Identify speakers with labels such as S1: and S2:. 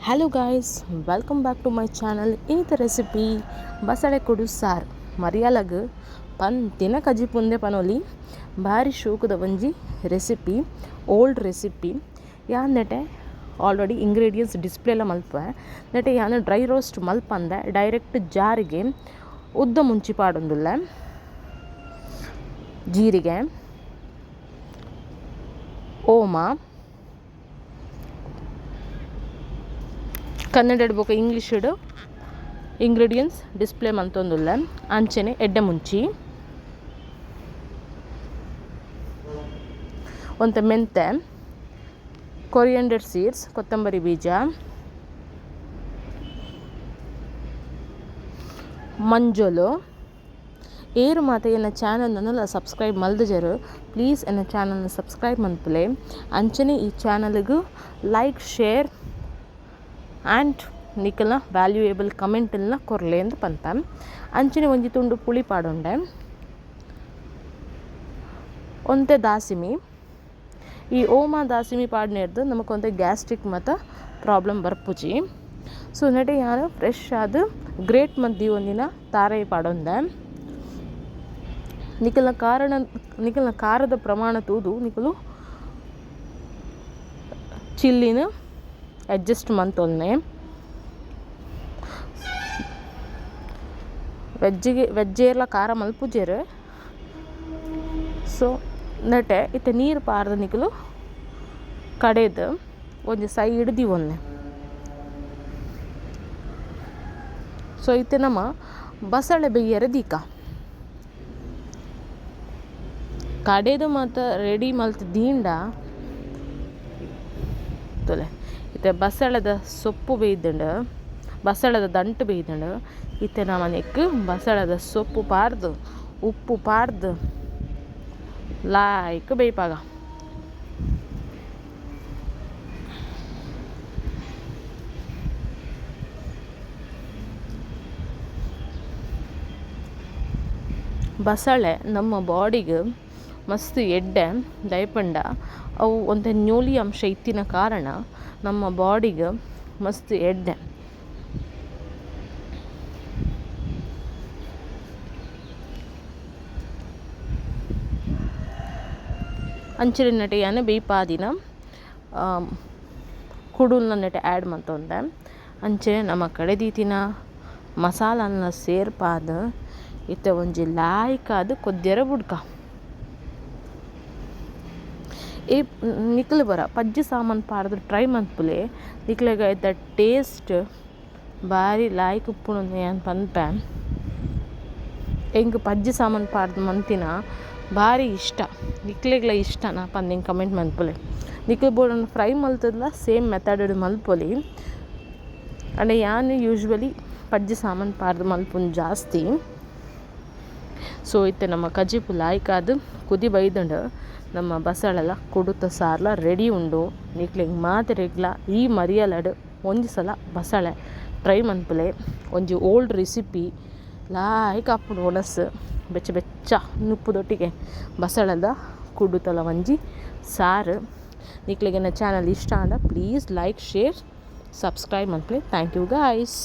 S1: Hello guys, welcome back to my channel. ಇನ್ನಿತ recipe ಬಸಳೆ ಕೊಡು ಸಾರು ಮರಿಯಾಲಗ್ ಪಂತಿನ ಕಜಿ ಪುಂದೆ ಪನೊಲಿ ಭಾರಿ ಶೋಕದ ಒಂಜಿ ರೆಸಿಪಿ, ಓಲ್ಡ್ ರೆಸಿಪಿ. ಯಾನ್ ನೆಟೆ ಆಲ್ರೆಡಿ ಇಂಗ್ರೀಡಿಯೆಂಟ್ಸ್ ಡಿಸ್ಪ್ಲೇಲ ಮಲ್ಪೆ ನೆಟೆ ಯಾನು ಡ್ರೈ ರೋಸ್ಟ್ ಮಲ್ಪಂದೆ ಡೈರೆಕ್ಟ್ ಜಾರಿಗೆ ಉದ್ದ ಮುಂಚಿ ಪಾಡೊಂದುಲ್ಲ. ಜೀರಿಗೆ, ಓಮ, ಕನ್ನಡ ಬೊಕ ಇಂಗ್ಲೀಷಡ್ ಇಂಗ್ರೀಡಿಯೆಂಟ್ಸ್ ಡಿಸ್ಪ್ಲೇ ಮಂತೊಂದುಲ್ಲ. ಅಂಚನೆ ಎಡ್ಡೆ ಮುಂಚಿ ಒಂತೆ ಮೆಂತೆ, ಕೊರಿಯಂಡರ್ ಸೀಡ್ಸ್ ಕೊತ್ತಂಬರಿ ಬೀಜ, ಮಂಜೊಲು. ಏರು ಮಾತ ಎನ್ನ ಚಾನಲ್ನ ಸಬ್ಸ್ಕ್ರೈಬ್ ಮಲ್ದಜರು ಪ್ಲೀಸ್ ಎನ್ನ ಚಾನಲ್ನ ಸಬ್ಸ್ಕ್ರೈಬ್ ಮನ್ಪುಲೆ. ಅಂಚನೆ ಈ ಚಾನಲ್ಗೂ ಲೈಕ್, ಶೇರ್ ಆ್ಯಂಡ್ ನಿಕಲ್ನ ವ್ಯಾಲ್ಯೂಯೇಬಲ್ ಕಮೆಂಟ್ನ ಕೊರಲೆ ಅಂತ ಪಂತ. ಅಂಚನೆ ಒಂಜಿ ತುಂಡು ಪುಳಿ ಪಾಡೊಂಡೆ, ಒಂತೆ ದಾಸಿಮಿ. ಈ ಓಮ ದಾಸಿಮಿ ಪಾಡ್ನೇರ್ದು ನಮಕೊಂತೆ ಗ್ಯಾಸ್ಟ್ರಿಕ್ ಮತ್ತು ಪ್ರಾಬ್ಲಮ್ ಬರ್ಪುಜಿ. ಸೊ ನೆಟೆ ಯಾರು ಫ್ರೆಶ್ ಆದ ಗ್ರೇಟ್ ಮದ್ದಿ ಒಂದಿನ ತಾರಾಯಿ ಪಾಡೊಂದೆ. ನಿಕಲ್ನ ಖಾರದ ಪ್ರಮಾಣ ತೂದು ನಿಕಲು ಚಿಲ್ಲಿನ ಅಡ್ಜಸ್ಟ್ ಮಂತೊಲ್ನೆ. ವೆಜ್ಜೇರ್ಲ ಖಾರ ಮಲ್ಪುಜೆರ್. ಸೊ ನೆಟೆ ಇತ್ತೆ ನೀರು ಪಾರ್ದು ನಿಕಲು ಕಡೆದು ಒಂಜಿ ಸೈಡ್ ದಿವೊನ್ನೆ. ಸೊ ಇತ್ತೆ ನಮ್ಮ ಬಸಳೆ ಬೇಯರೆ ದೀಕ ಕಡೆದು ಮತ್ತು ರೆಡಿ ಮಲ್ತ್ ದೀಂಡ ತೊಲೆ. ಇತ್ತೆ ಬಸಳೆದ ಸೊಪ್ಪು ಬೇಯ್ದುಂಡು, ಬಸಳೆದ ದಂಟು ಬೇಯ್ದುಂಡು. ಇತ್ತೆ ನಮ್ಮನೆಕ್ ಬಸಳೆದ ಸೊಪ್ಪು ಪಾರ್ದು ಉಪ್ಪು ಪಾರ್ದು ಲಾಯ್ಕ್ ಬೇಯ್ಪಾಗ. ಬಸಳೆ ನಮ್ಮ ಬಾಡಿಗೆ ಮಸ್ತ್ ಎಡ್ಡೆ ದಯಪಂಡ. ಅವು ಒಂತೆ ನ್ಯೂಲಿ ಅಂಶ ಇತ್ತಿನ ಕಾರಣ ನಮ್ಮ ಬಾಡಿಗೆ ಮಸ್ತ್ ಎಡ್ಡೆ. ಅಂಚನೆ ನೆಟೆ ಯಾನೆ ಬೇಯ್ಪಾದಿನ ಕುಡುಲ್ನ ನೆಟೆ ಆ್ಯಡ್ ಮಂತೊಂದೆ. ಅಂಚನೆ ನಮ್ಮ ಕಡೆ ದೀತಿನ ಮಸಾಲನ್ನ ಸೇರ್ಪಾದ ಇತ್ತೆ ಒಂಜಿ ಲಾಯ್ಕಾದ ಕೊದ್ಯರ ಬುಡ್ಕ. ಈ ನಿಕ್ಲು ಬರ ಪಜ್ಜಿ ಸಾಮಾನು ಪಾಡ್ದು ಟ್ರೈ ಮನ್ಪುಲೆ ನಿಕ್ಲೆಗ ಇದ್ದ ಟೇಸ್ಟ್ ಭಾರಿ ಲಾಯ್ಕ್ ಉಪ್ಪುಣು ಏನು ಪನ್ಪೆ. ಹೆಂಗೆ ಪಜ್ಜಿ ಸಾಮಾನು ಪಾಡ್ದು ಮಂತಿನ ಭಾರಿ ಇಷ್ಟ, ನಿಕ್ಲೆಗ್ಲ ಇಷ್ಟ ನಾ ಪಂದು ಕಮೆಂಟ್ ಮನ್ಪುಲೆ. ನಿಕ್ಲು ಬೋಡನ್ನು ಫ್ರೈ ಮಲ್ತದ್ಲ ಸೇಮ್ ಮೆಥಡ್ ಮಲ್ಪೊಲಿ. ಅಂಡ್ ಯಾನು ಯೂಶ್ವಲಿ ಪಜ್ಜಿ ಸಾಮಾನು ಪಾಡ್ದು ಮಲ್ಪುನ್ ಜಾಸ್ತಿ. ಸೊ ಇತ್ತೆ ನಮ್ಮ ಕಜಿಪು ಲಾಯ್ಕಾದ ಕುದಿ ಬೈದಂಡು ನಮ್ಮ ಬಸಳೆಲ್ಲ ಕುಡುತ್ತ ಸಾರ್ಲ ರೆಡಿ ಉಂಡು. ನಿಕ್ಲೆಗ್ ಮಾತೆರೆಗ್ಲ ಈ ಮರಿಯಲಡ್ ಒಂಜಿ ಸಲ ಬಸಳೆ ಟ್ರೈ ಮನ್ಪುಲೆ. ಒಂಜಿ ಓಲ್ಡ್ ರೆಸಿಪಿ ಲಾಯ್ಕ್ ಅಪ್ಪುಡು ಒಣಸ್ ಬೆಚ್ಚ ಬೆಚ್ಚ ನುಪ್ಪುದೊಟ್ಟಿಗೆ ಬಸಳೆದ ಕುಡುತ್ತಲ ಒಂಜಿ ಸಾರು. ನಿಕ್ಲೆಗೆ ನನ್ನ ಚಾನಲ್ ಇಷ್ಟ ಆಂಡ ಪ್ಲೀಸ್ ಲೈಕ್, ಶೇರ್, ಸಬ್ಸ್ಕ್ರೈಬ್ ಮನ್ಪುಲೆ. Thank you guys.